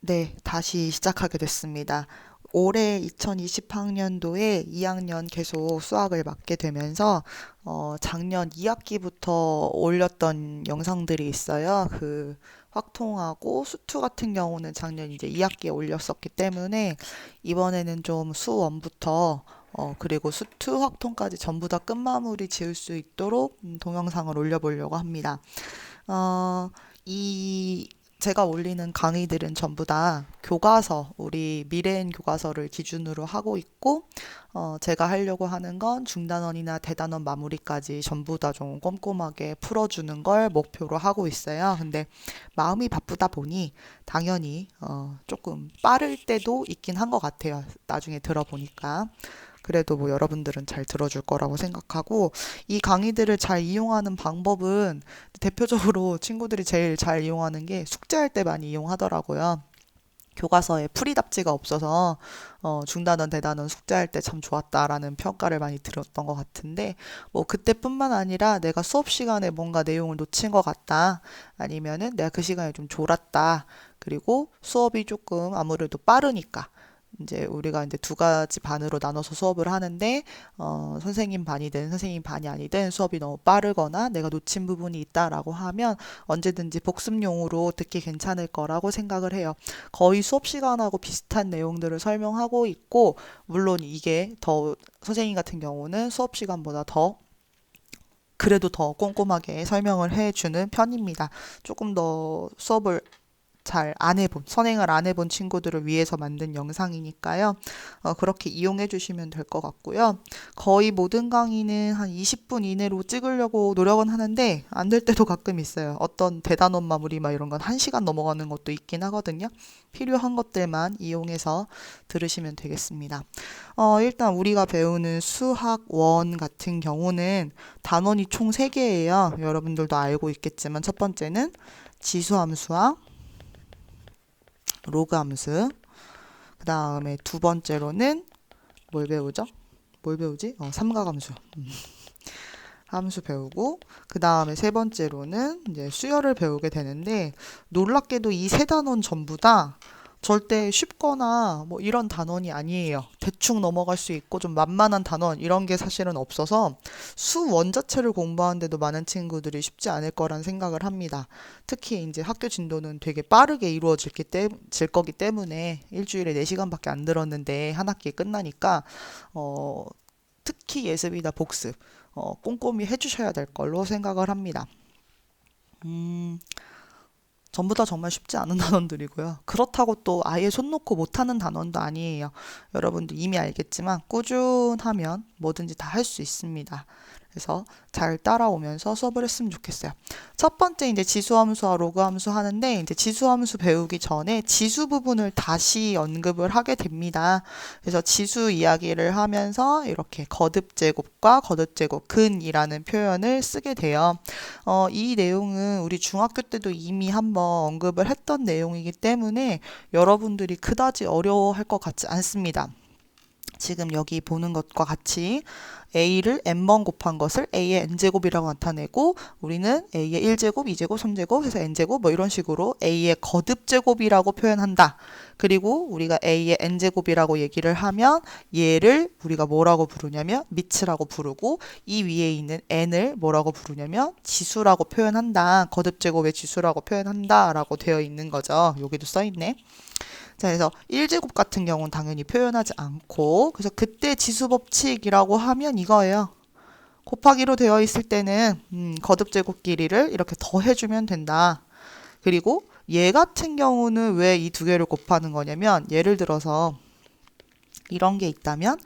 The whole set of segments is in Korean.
네, 다시 시작하게 됐습니다. 올해 2020학년도에 2학년 계속 수학을 맡게 되면서 작년 2학기부터 올렸던 영상들이 있어요. 그 확통하고 수투 같은 경우는 작년 이제 2학기에 올렸었기 때문에 이번에는 좀 수원부터 그리고 수투 확통까지 전부 다 끝마무리 지을 수 있도록 동영상을 올려보려고 합니다. 어, 이 제가 올리는 강의들은 전부 다 교과서, 우리 미래엔 교과서를 기준으로 하고 있고, 제가 하려고 하는 건 중단원이나 대단원 마무리까지 전부 다 좀 꼼꼼하게 풀어주는 걸 목표로 하고 있어요. 근데 마음이 바쁘다 보니 당연히 조금 빠를 때도 있긴 한 것 같아요. 나중에 들어보니까. 그래도 뭐 여러분들은 잘 들어줄 거라고 생각하고, 이 강의들을 잘 이용하는 방법은 대표적으로 친구들이 제일 잘 이용하는 게 숙제할 때 많이 이용하더라고요. 교과서에 풀이 답지가 없어서 중단원 대단원 숙제할 때 참 좋았다라는 평가를 많이 들었던 것 같은데, 뭐 그때뿐만 아니라 내가 수업 시간에 뭔가 내용을 놓친 것 같다, 아니면은 내가 그 시간에 좀 졸았다, 그리고 수업이 조금 아무래도 빠르니까 이제 우리가 이제 두 가지 반으로 나눠서 수업을 하는데, 선생님 반이든 선생님 반이 아니든 수업이 너무 빠르거나 내가 놓친 부분이 있다라고 하면 언제든지 복습용으로 듣기 괜찮을 거라고 생각을 해요. 거의 수업 시간하고 비슷한 내용들을 설명하고 있고, 물론 이게 더 선생님 같은 경우는 수업 시간보다 더 그래도 더 꼼꼼하게 설명을 해주는 편입니다. 조금 더 수업을 잘 안 해본, 선행을 안 해본 친구들을 위해서 만든 영상이니까요. 그렇게 이용해 주시면 될 것 같고요. 거의 모든 강의는 한 20분 이내로 찍으려고 노력은 하는데 안 될 때도 가끔 있어요. 어떤 대단원 마무리 막 이런 건 1시간 넘어가는 것도 있긴 하거든요. 필요한 것들만 이용해서 들으시면 되겠습니다. 일단 우리가 배우는 수학 원 같은 경우는 단원이 총 3개예요. 여러분들도 알고 있겠지만 첫 번째는 지수함수와 로그 함수. 그 다음에 두 번째로는 뭘 배우죠? 뭘 배우지? 삼각함수. 함수 배우고, 그 다음에 세 번째로는 이제 수열을 배우게 되는데, 놀랍게도 이 세 단원 전부 다 절대 쉽거나 뭐 이런 단원이 아니에요. 대충 넘어갈 수 있고 좀 만만한 단원 이런 게 사실은 없어서 수원 자체를 공부하는데도 많은 친구들이 쉽지 않을 거란 생각을 합니다. 특히 이제 학교 진도는 되게 빠르게 질 거기 때문에 일주일에 4시간밖에 안 들었는데 한 학기 끝나니까 어, 특히 예습이나 복습 꼼꼼히 해주셔야 될 걸로 생각을 합니다. 음, 전부 다 정말 쉽지 않은 단원들이고요. 그렇다고 또 아예 손 놓고 못하는 단원도 아니에요. 여러분도 이미 알겠지만 꾸준하면 뭐든지 다 할 수 있습니다. 그래서 잘 따라오면서 수업을 했으면 좋겠어요. 첫 번째 이제 지수함수와 로그함수 하는데, 이제 지수함수 배우기 전에 지수 부분을 다시 언급을 하게 됩니다. 그래서 지수 이야기를 하면서 이렇게 거듭제곱과 거듭제곱 근이라는 표현을 쓰게 돼요. 이 내용은 우리 중학교 때도 이미 한번 언급을 했던 내용이기 때문에 여러분들이 그다지 어려워할 것 같지 않습니다. 지금 여기 보는 것과 같이 a를 n번 곱한 것을 a의 n제곱이라고 나타내고, 우리는 a의 1제곱, 2제곱, 3제곱 해서 n제곱 뭐 이런 식으로 a의 거듭제곱이라고 표현한다. 그리고 우리가 a의 n제곱이라고 얘기를 하면 얘를 우리가 뭐라고 부르냐면 미츠라고 부르고, 이 위에 있는 n을 뭐라고 부르냐면 지수라고 표현한다. 거듭제곱의 지수라고 표현한다 라고 되어 있는 거죠. 여기도 써있네. 자, 그래서 1제곱 같은 경우는 당연히 표현하지 않고, 그래서 그때 지수법칙이라고 하면 이거예요. 곱하기로 되어 있을 때는 거듭제곱 길이를 이렇게 더해주면 된다. 그리고 얘 같은 경우는 왜 이 두 개를 곱하는 거냐면, 예를 들어서 이런 게 있다면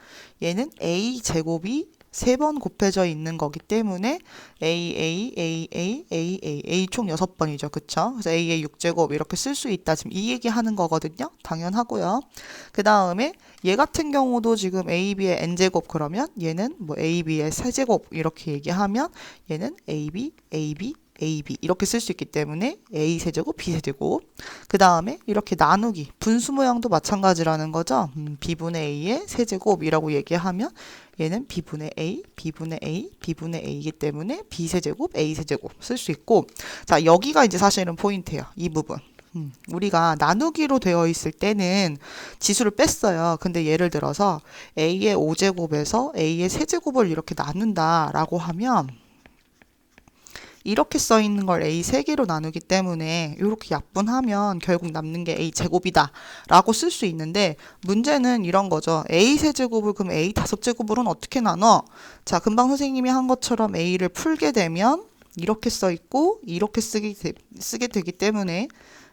얘는 a 제곱이 3번 곱해져 있는 거기 때문에 A 총 6번이죠. 그쵸? 그래서 A의 6제곱 이렇게 쓸 수 있다. 지금 이 얘기 하는 거거든요. 당연하고요. 그 다음에 얘 같은 경우도 지금 AB의 n제곱, 그러면 얘는 뭐 AB의 세제곱 이렇게 얘기하면 얘는 AB 이렇게 쓸 수 있기 때문에 A 세제곱, B 세제곱. 그 다음에 이렇게 나누기, 분수 모양도 마찬가지라는 거죠. B분의 A의 세제곱이라고 얘기하면 얘는 B분의 A, B분의 A, B분의 A이기 때문에 B 세제곱, A 세제곱 쓸 수 있고, 자, 여기가 이제 사실은 포인트예요. 이 부분. 우리가 나누기로 되어 있을 때는 지수를 뺐어요. 근데 예를 들어서 a의 5제곱에서 a의 세제곱을 이렇게 나눈다라고 하면 이렇게 써 있는 걸 a 3개로 나누기 때문에 이렇게 약분하면 결국 남는 게 a 제곱이다 라고 쓸 수 있는데, 문제는 이런 거죠. a 세제곱을 그럼 a 5제곱으로는 어떻게 나눠? 자, 금방 선생님이 한 것처럼 a를 풀게 되면 이렇게 써 있고 이렇게 쓰게 되기 때문에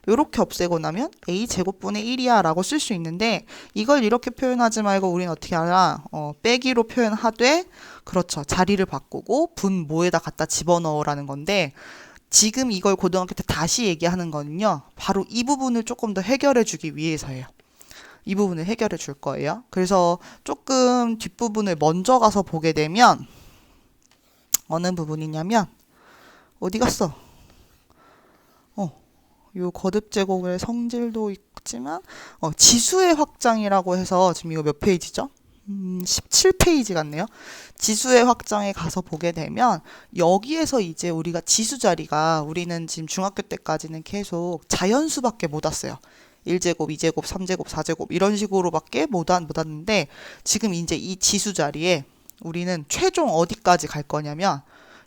이렇게 없애고 나면 a 제곱분의 1이야 라고 쓸 수 있는데, 이걸 이렇게 표현하지 말고 우리는 어떻게 알아? 빼기로 표현하되, 그렇죠. 자리를 바꾸고 분모에다 갖다 집어넣으라는 건데, 지금 이걸 고등학교 때 다시 얘기하는 거는요, 바로 이 부분을 조금 더 해결해 주기 위해서예요. 이 부분을 해결해 줄 거예요. 그래서 조금 뒷부분을 먼저 가서 보게 되면 어느 부분이냐면, 어디 갔어? 요 거듭 제곱의 성질도 있지만 지수의 확장이라고 해서, 지금 이거 몇 페이지죠? 17페이지 같네요. 지수의 확장에 가서 보게 되면 여기에서 이제 우리가 지수 자리가, 우리는 지금 중학교 때까지는 계속 자연수밖에 못 왔어요. 1제곱, 2제곱, 3제곱, 4제곱 이런 식으로밖에 못 왔는데, 지금 이제 이 지수 자리에 우리는 최종 어디까지 갈 거냐면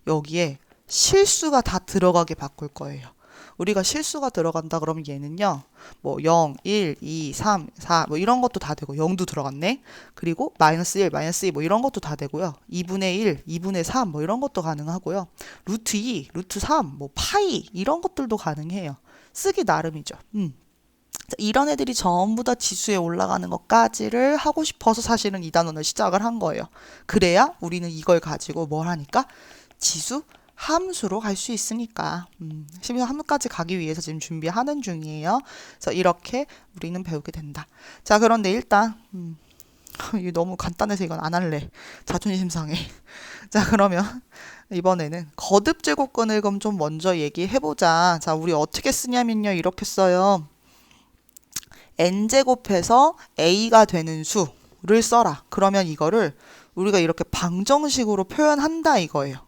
여기에 실수가 다 들어가게 바꿀 거예요. 우리가 실수가 들어간다 그러면 얘는요, 뭐 0, 1, 2, 3, 4 뭐 이런 것도 다 되고, 0도 들어갔네. 그리고 마이너스 1, 마이너스 2 뭐 이런 것도 다 되고요. 2분의 1, 2분의 3 뭐 이런 것도 가능하고요. 루트 2, 루트 3, 뭐 파이 이런 것들도 가능해요. 쓰기 나름이죠. 이런 애들이 전부 다 지수에 올라가는 것까지를 하고 싶어서 사실은 이 단원을 시작을 한 거예요. 그래야 우리는 이걸 가지고 뭘 하니까 지수 함수로 갈 수 있으니까. 심지어 함수까지 가기 위해서 지금 준비하는 중이에요. 그래서 이렇게 우리는 배우게 된다. 자, 그런데 일단 이게 너무 간단해서 이건 안 할래. 자존심 상해. 자, 그러면 이번에는 거듭 제곱근을 그럼 좀 먼저 얘기해보자. 자, 우리 어떻게 쓰냐면요, 이렇게 써요. n제곱해서 a가 되는 수를 써라. 그러면 이거를 우리가 이렇게 방정식으로 표현한다 이거예요.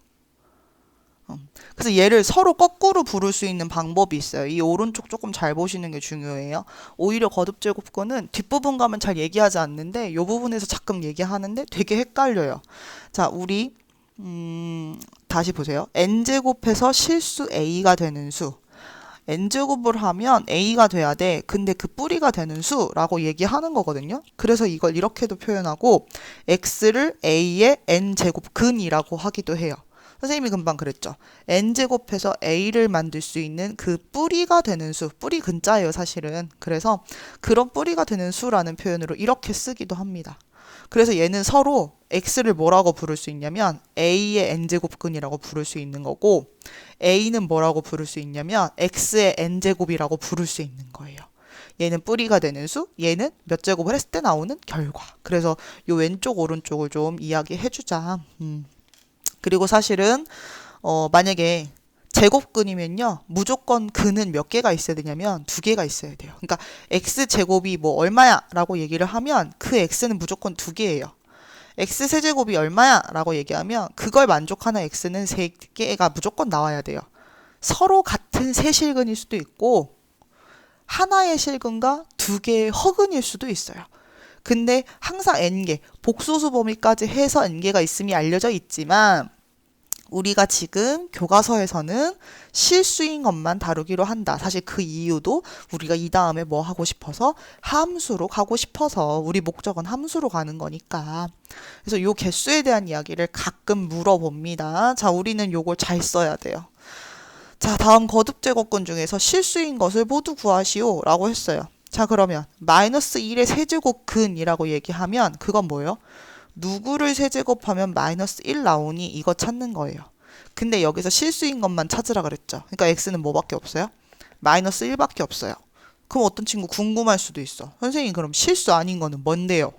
그래서 얘를 서로 거꾸로 부를 수 있는 방법이 있어요. 이 오른쪽 조금 잘 보시는 게 중요해요. 오히려 거듭제곱근은 뒷부분 가면 잘 얘기하지 않는데 이 부분에서 가끔 얘기하는데 되게 헷갈려요. 자, 우리 다시 보세요. n제곱해서 실수 a가 되는 수. n제곱을 하면 a가 돼야 돼. 근데 그 뿌리가 되는 수라고 얘기하는 거거든요. 그래서 이걸 이렇게도 표현하고 x를 a의 n제곱근이라고 하기도 해요. 선생님이 금방 그랬죠. n제곱해서 a를 만들 수 있는 그 뿌리가 되는 수, 뿌리 근자예요 사실은. 그래서 그런 뿌리가 되는 수라는 표현으로 이렇게 쓰기도 합니다. 그래서 얘는 서로 x를 뭐라고 부를 수 있냐면 a의 n제곱근이라고 부를 수 있는 거고, a는 뭐라고 부를 수 있냐면 x의 n제곱이라고 부를 수 있는 거예요. 얘는 뿌리가 되는 수, 얘는 몇 제곱을 했을 때 나오는 결과. 그래서 요 왼쪽 오른쪽을 좀 이야기해주자. 그리고 사실은 만약에 제곱근이면요, 무조건 근은 몇 개가 있어야 되냐면 2개가 있어야 돼요. 그러니까 x제곱이 뭐 얼마야 라고 얘기를 하면 그 x는 무조건 2개예요. x세제곱이 얼마야 라고 얘기하면 그걸 만족하는 x는 3개가 무조건 나와야 돼요. 서로 같은 세실근일 수도 있고 하나의 실근과 2개의 허근일 수도 있어요. 근데 항상 n개, 복소수 범위까지 해서 n개가 있음이 알려져 있지만 우리가 지금 교과서에서는 실수인 것만 다루기로 한다. 사실 그 이유도 우리가 이 다음에 뭐 하고 싶어서 함수로 가고 싶어서, 우리 목적은 함수로 가는 거니까. 그래서 요 개수에 대한 이야기를 가끔 물어봅니다. 자, 우리는 요걸 잘 써야 돼요. 자, 다음 거듭제곱근 중에서 실수인 것을 모두 구하시오 라고 했어요. 자, 그러면 마이너스 1의 세제곱근이라고 얘기하면 그건 뭐예요? 누구를 세제곱하면 마이너스 1 나오니 이거 찾는 거예요. 근데 여기서 실수인 것만 찾으라 그랬죠. 그러니까 x는 뭐밖에 없어요? 마이너스 1밖에 없어요. 그럼 어떤 친구 궁금할 수도 있어. 선생님, 그럼 실수 아닌 거는 뭔데요?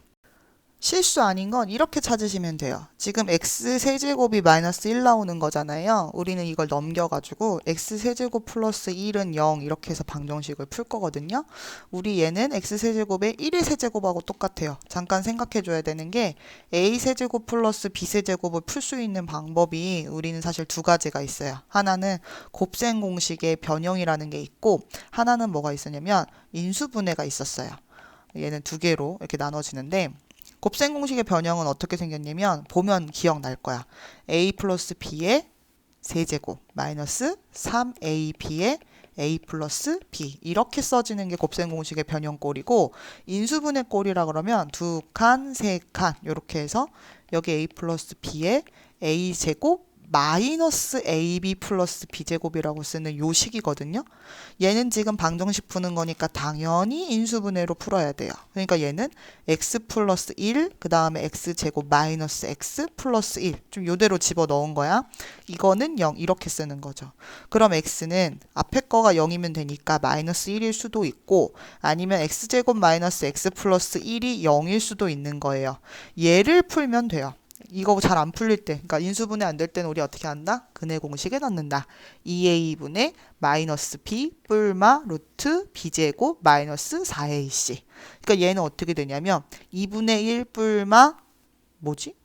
실수 아닌 건 이렇게 찾으시면 돼요. 지금 x세제곱이 마이너스 1 나오는 거잖아요. 우리는 이걸 넘겨가지고 x세제곱 플러스 1은 0 이렇게 해서 방정식을 풀 거거든요. 우리 얘는 x세제곱의 1의 세제곱하고 똑같아요. 잠깐 생각해 줘야 되는 게 a세제곱 플러스 b세제곱을 풀 수 있는 방법이 우리는 사실 두 가지가 있어요. 하나는 곱셈 공식의 변형이라는 게 있고 하나는 뭐가 있었냐면 인수분해가 있었어요. 얘는 두 개로 이렇게 나눠지는데 곱셈 공식의 변형은 어떻게 생겼냐면 보면 기억날 거야. a 플러스 b의 세제곱 마이너스 3ab의 a 플러스 b 이렇게 써지는 게 곱셈 공식의 변형 꼴이고 인수분해 꼴이라 그러면 두 칸, 세 칸 이렇게 해서 여기 a 플러스 b의 a 제곱 마이너스 ab 플러스 b제곱이라고 쓰는 요 식이거든요. 얘는 지금 방정식 푸는 거니까 당연히 인수분해로 풀어야 돼요. 그러니까 얘는 x 플러스 1, 그 다음에 x제곱 마이너스 x 플러스 1. 좀 요대로 집어넣은 거야. 이거는 0 이렇게 쓰는 거죠. 그럼 x는 앞에 거가 0이면 되니까 마이너스 1일 수도 있고 아니면 x제곱 마이너스 x 플러스 1이 0일 수도 있는 거예요. 얘를 풀면 돼요. 이거 잘 안 풀릴 때, 그러니까 인수분해 안 될 때는 우리 어떻게 한다? 근해 공식에 넣는다. 2a분의 마이너스 b 뿔마 루트 b제곱 마이너스 4ac. 그러니까 얘는 어떻게 되냐면 2분의 1 뿔마 뭐지?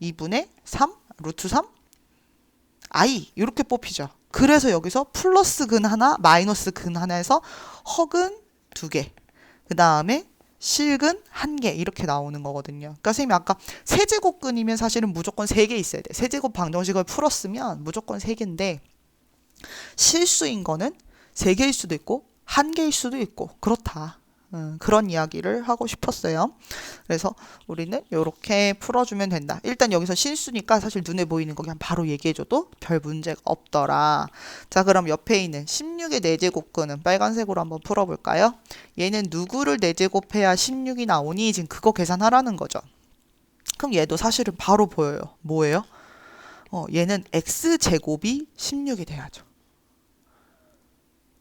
2분의 3 루트 3 i 이렇게 뽑히죠. 그래서 여기서 플러스 근 하나, 마이너스 근 하나에서 허근 두 개. 그 다음에 실근 한 개 이렇게 나오는 거거든요. 그러니까 선생님이 아까 세제곱근이면 사실은 무조건 3개 있어야 돼. 세제곱 방정식을 풀었으면 무조건 3개인데 실수인 거는 3개일 수도 있고 1개일 수도 있고 그렇다. 그런 이야기를 하고 싶었어요. 그래서 우리는 이렇게 풀어주면 된다. 일단 여기서 실수니까 사실 눈에 보이는 거 그냥 바로 얘기해줘도 별 문제가 없더라. 자, 그럼 옆에 있는 16의 4제곱근은 빨간색으로 한번 풀어볼까요? 얘는 누구를 4제곱해야 16이 나오니? 지금 그거 계산하라는 거죠. 그럼 얘도 사실은 바로 보여요. 뭐예요? 얘는 x제곱이 16이 돼야죠.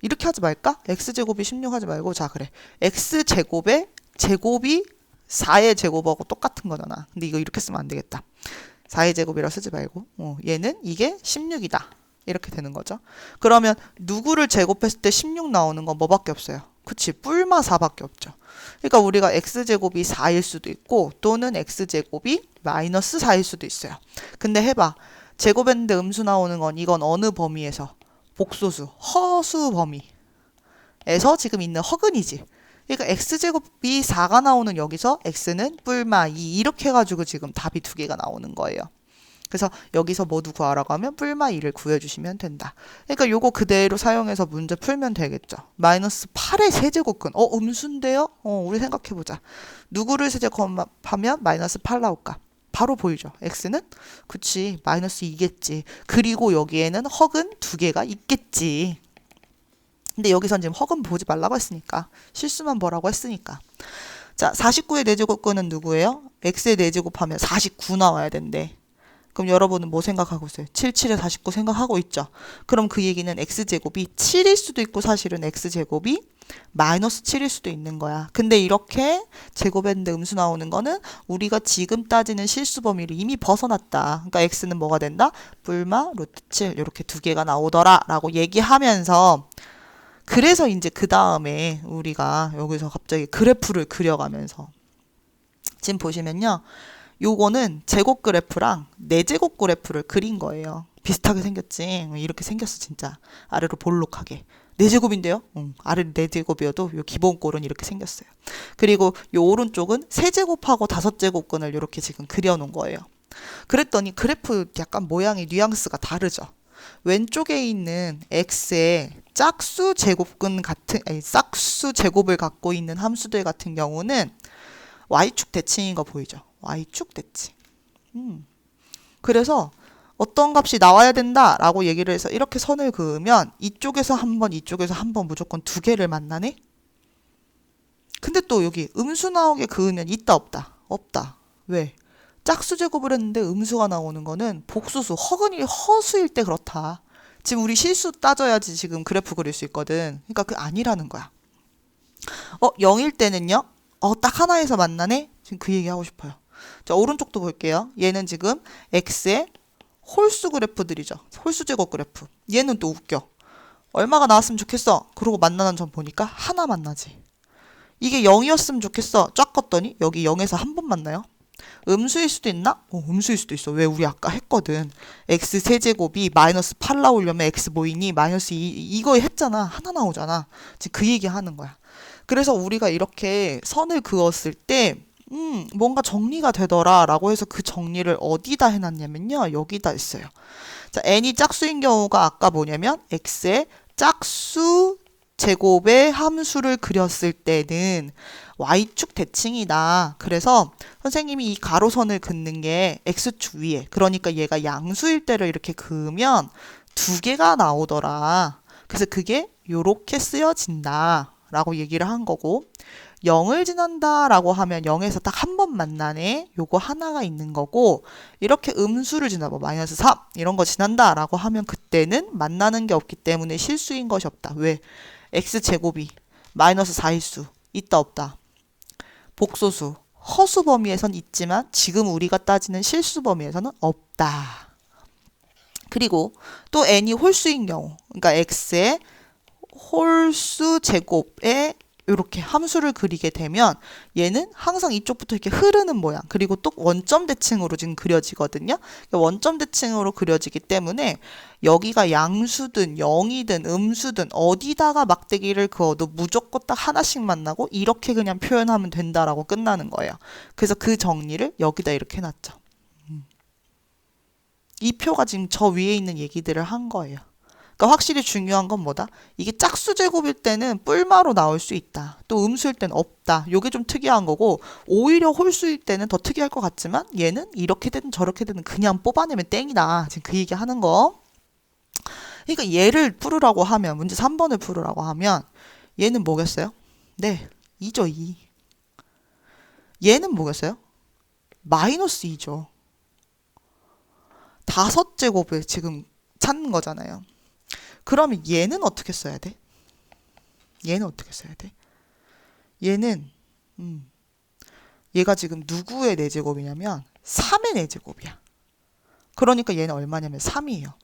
이렇게 하지 말까? x제곱이 16 하지 말고 자 그래 x제곱의 제곱이 4의 제곱하고 똑같은 거잖아. 근데 이거 이렇게 쓰면 안 되겠다. 4의 제곱이라 쓰지 말고 얘는 이게 16이다. 이렇게 되는 거죠. 그러면 누구를 제곱했을 때 16 나오는 건 뭐밖에 없어요? 그치 뿔마 4밖에 없죠. 그러니까 우리가 x제곱이 4일 수도 있고 또는 x제곱이 마이너스 4일 수도 있어요. 근데 해봐. 제곱했는데 음수 나오는 건 이건 어느 범위에서? 복소수, 허수 범위에서 지금 있는 허근이지. 그러니까 x제곱이 4가 나오는 여기서 x는 뿔마 2 이렇게 해가지고 지금 답이 2개가 나오는 거예요. 그래서 여기서 모두 구하라고 하면 뿔마 2를 구해주시면 된다. 그러니까 요거 그대로 사용해서 문제 풀면 되겠죠. 마이너스 8의 세제곱근. 음수인데요? 우리 생각해보자. 누구를 세제곱하면 마이너스 8 나올까? 바로 보이죠. x는? 그치. 마이너스 2겠지. 그리고 여기에는 허근 2개가 있겠지. 근데 여기선 지금 허근 보지 말라고 했으니까. 실수만 보라고 했으니까. 자, 49의 4제곱근은 누구예요? x의 4제곱하면 49 나와야 된대. 그럼 여러분은 뭐 생각하고 있어요? 77에 49 생각하고 있죠. 그럼 그 얘기는 x제곱이 7일 수도 있고 사실은 x제곱이 마이너스 7일 수도 있는 거야. 근데 이렇게 제곱했는데 음수 나오는 거는 우리가 지금 따지는 실수 범위를 이미 벗어났다. 그러니까 x는 뭐가 된다? 뿔마 루트 7 이렇게 2개가 나오더라 라고 얘기하면서 그래서 이제 그 다음에 우리가 여기서 갑자기 그래프를 그려가면서 지금 보시면요. 요거는 제곱 그래프랑 4제곱 그래프를 그린 거예요. 비슷하게 생겼지. 이렇게 생겼어 진짜. 아래로 볼록하게. 4제곱인데요. 아래로 4제곱이어도 요 기본꼴은 이렇게 생겼어요. 그리고 요 오른쪽은 세제곱하고 5제곱근을 이렇게 지금 그려놓은 거예요. 그랬더니 그래프 약간 모양이 뉘앙스가 다르죠. 왼쪽에 있는 x의 짝수 제곱근 같은 짝수 제곱을 갖고 있는 함수들 같은 경우는 y축 대칭인 거 보이죠? y축 대칭. 그래서 어떤 값이 나와야 된다라고 얘기를 해서 이렇게 선을 그으면 이쪽에서 한 번, 이쪽에서 한 번 무조건 2개를 만나네? 근데 또 여기 음수 나오게 그으면 있다 없다? 없다. 왜? 짝수 제곱을 했는데 음수가 나오는 거는 복수수, 허근이 허수일 때 그렇다. 지금 우리 실수 따져야지 지금 그래프 그릴 수 있거든. 그러니까 그 아니라는 거야. 0일 때는요? 딱 하나에서 만나네? 지금 그 얘기 하고 싶어요. 자, 오른쪽도 볼게요. 얘는 지금 x의 홀수 그래프들이죠. 홀수 제곱 그래프. 얘는 또 웃겨. 얼마가 나왔으면 좋겠어. 그러고 만나는 점 보니까 하나 만나지. 이게 0이었으면 좋겠어. 쫙 껐더니 여기 0에서 한 번 만나요. 음수일 수도 있나? 음수일 수도 있어. 왜? 우리 아까 했거든. x 세제곱이 마이너스 8 나오려면 x 뭐이니? 마이너스 2 이거 했잖아. 하나 나오잖아. 지금 그 얘기 하는 거야. 그래서 우리가 이렇게 선을 그었을 때 뭔가 정리가 되더라 라고 해서 그 정리를 어디다 해놨냐면요. 여기다 했어요. 자, n이 짝수인 경우가 아까 뭐냐면 x의 짝수 제곱의 함수를 그렸을 때는 y축 대칭이다. 그래서 선생님이 이 가로선을 긋는 게 x축 위에, 그러니까 얘가 양수일 때를 이렇게 그으면 두 개가 나오더라. 그래서 그게 요렇게 쓰여진다 라고 얘기를 한 거고, 0을 지난다 라고 하면 0에서 딱 한 번 만나네. 요거 하나가 있는 거고, 이렇게 음수를 지나 뭐 마이너스 3 이런 거 지난다 라고 하면 그때는 만나는 게 없기 때문에 실수인 것이 없다. 왜? x제곱이 마이너스 4일수 있다 없다? 복소수 허수 범위에선 있지만 지금 우리가 따지는 실수 범위에서는 없다. 그리고 또 n이 홀수인 경우, 그러니까 x의 홀수 제곱에 이렇게 함수를 그리게 되면 얘는 항상 이쪽부터 이렇게 흐르는 모양, 그리고 또 원점 대칭으로 지금 그려지거든요. 원점 대칭으로 그려지기 때문에 여기가 양수든 0이든 음수든 어디다가 막대기를 그어도 무조건 딱 하나씩 만나고 이렇게 그냥 표현하면 된다라고 끝나는 거예요. 그래서 그 정리를 여기다 이렇게 해놨죠. 이 표가 지금 저 위에 있는 얘기들을 한 거예요. 그러니까 확실히 중요한 건 뭐다? 이게 짝수 제곱일 때는 뿔마로 나올 수 있다. 또 음수일 때는 없다. 요게 좀 특이한 거고, 오히려 홀수일 때는 더 특이할 것 같지만 얘는 이렇게 되든 저렇게 되든 그냥 뽑아내면 땡이다. 지금 그 얘기 하는 거. 그러니까 얘를 풀으라고 하면, 문제 3번을 풀으라고 하면 얘는 뭐겠어요? 네, 2죠, 2. 얘는 뭐겠어요? 마이너스 2죠. 5제곱을 지금 찾는 거잖아요. 그러면 얘는 어떻게 써야 돼? 얘는 어떻게 써야 돼? 얘는 얘가 지금 누구의 4제곱이냐면 3의 4제곱이야. 그러니까 얘는 얼마냐면 3이에요.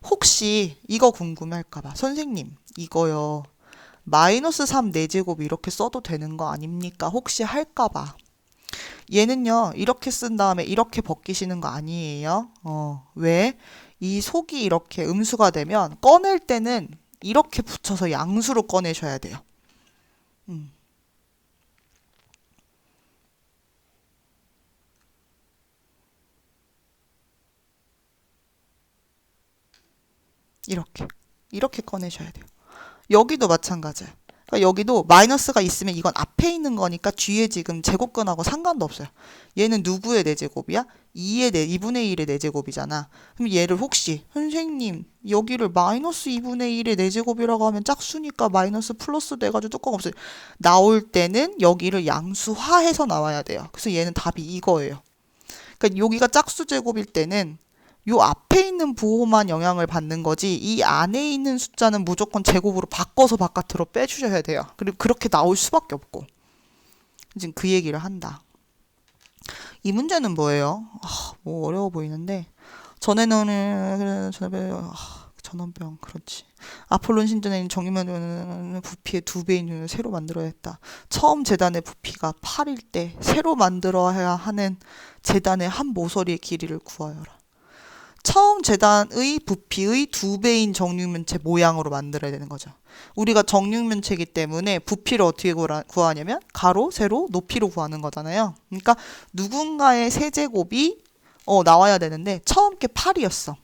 혹시 이거 궁금할까 봐. 선생님 이거요. 마이너스 3 4제곱 이렇게 써도 되는 거 아닙니까? 혹시 할까 봐. 얘는요. 이렇게 쓴 다음에 이렇게 벗기시는 거 아니에요. 왜? 이 속이 이렇게 음수가 되면 꺼낼 때는 이렇게 붙여서 양수로 꺼내셔야 돼요. 이렇게 꺼내셔야 돼요. 여기도 마찬가지예요. 그러니까 여기도 마이너스가 있으면 이건 앞에 있는 거니까 뒤에 지금 제곱근하고 상관도 없어요. 얘는 누구의 4제곱이야? 2분의 1의 4제곱이잖아. 그럼 얘를 혹시 선생님 여기를 마이너스 2분의 1의 4제곱이라고 하면 짝수니까 마이너스 플러스 돼가지고 뚜껑 없어요. 나올 때는 여기를 양수화해서 나와야 돼요. 그래서 얘는 답이 이거예요. 그러니까 여기가 짝수 제곱일 때는 요 앞에 있는 부호만 영향을 받는 거지 이 안에 있는 숫자는 무조건 제곱으로 바꿔서 바깥으로 빼주셔야 돼요. 그리고 그렇게 나올 수밖에 없고. 지금 그 얘기를 한다. 이 문제는 뭐예요? 뭐 어려워 보이는데 전원병 그렇지. 아폴론 신전에는 정유면 부피의 2배인 새로 만들어야 했다. 처음 재단의 부피가 8일 때 새로 만들어야 하는 재단의 한 모서리의 길이를 구하여라. 처음 재단의 부피의 2배인 정육면체 모양으로 만들어야 되는 거죠. 우리가 정육면체이기 때문에 부피를 어떻게 구하냐면 가로, 세로, 높이로 구하는 거잖아요. 그러니까 누군가의 세제곱이 나와야 되는데 처음 게 8이었어.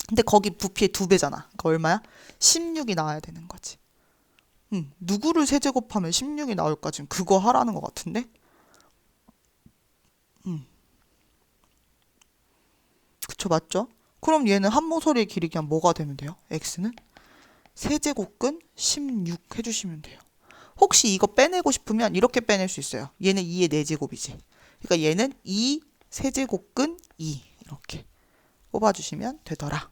근데 거기 부피의 2배잖아. 그러니까 얼마야? 16이 나와야 되는 거지. 누구를 세제곱하면 16이 나올까? 지금 그거 하라는 것 같은데? 그쵸, 맞죠? 그럼 얘는 한 모서리의 길이 그냥 뭐가 되면 돼요? x는? 세제곱근 16 해주시면 돼요. 혹시 이거 빼내고 싶으면 이렇게 빼낼 수 있어요. 얘는 2의 4제곱이지. 그러니까 얘는 2 세제곱근 2 이렇게 뽑아주시면 되더라.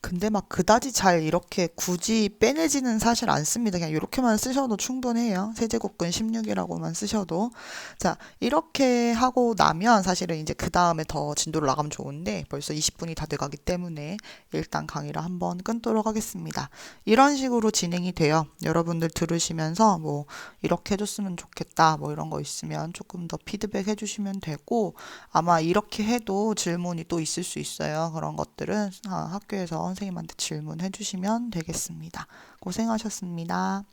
근데 막 그다지 잘 이렇게 굳이 빼내지는 사실 않습니다. 그냥 이렇게만 쓰셔도 충분해요. 세제곱근 16이라고만 쓰셔도. 자, 이렇게 하고 나면 사실은 이제 그 다음에 더 진도를 나가면 좋은데 벌써 20분이 다 돼가기 때문에 일단 강의를 한번 끊도록 하겠습니다. 이런 식으로 진행이 돼요. 여러분들 들으시면서 뭐 이렇게 해줬으면 좋겠다 뭐 이런 거 있으면 조금 더 피드백 해주시면 되고 아마 이렇게 해도 질문이 또 있을 수 있어요. 그런 것들은 학교에서 선생님한테 질문해 주시면 되겠습니다. 고생하셨습니다.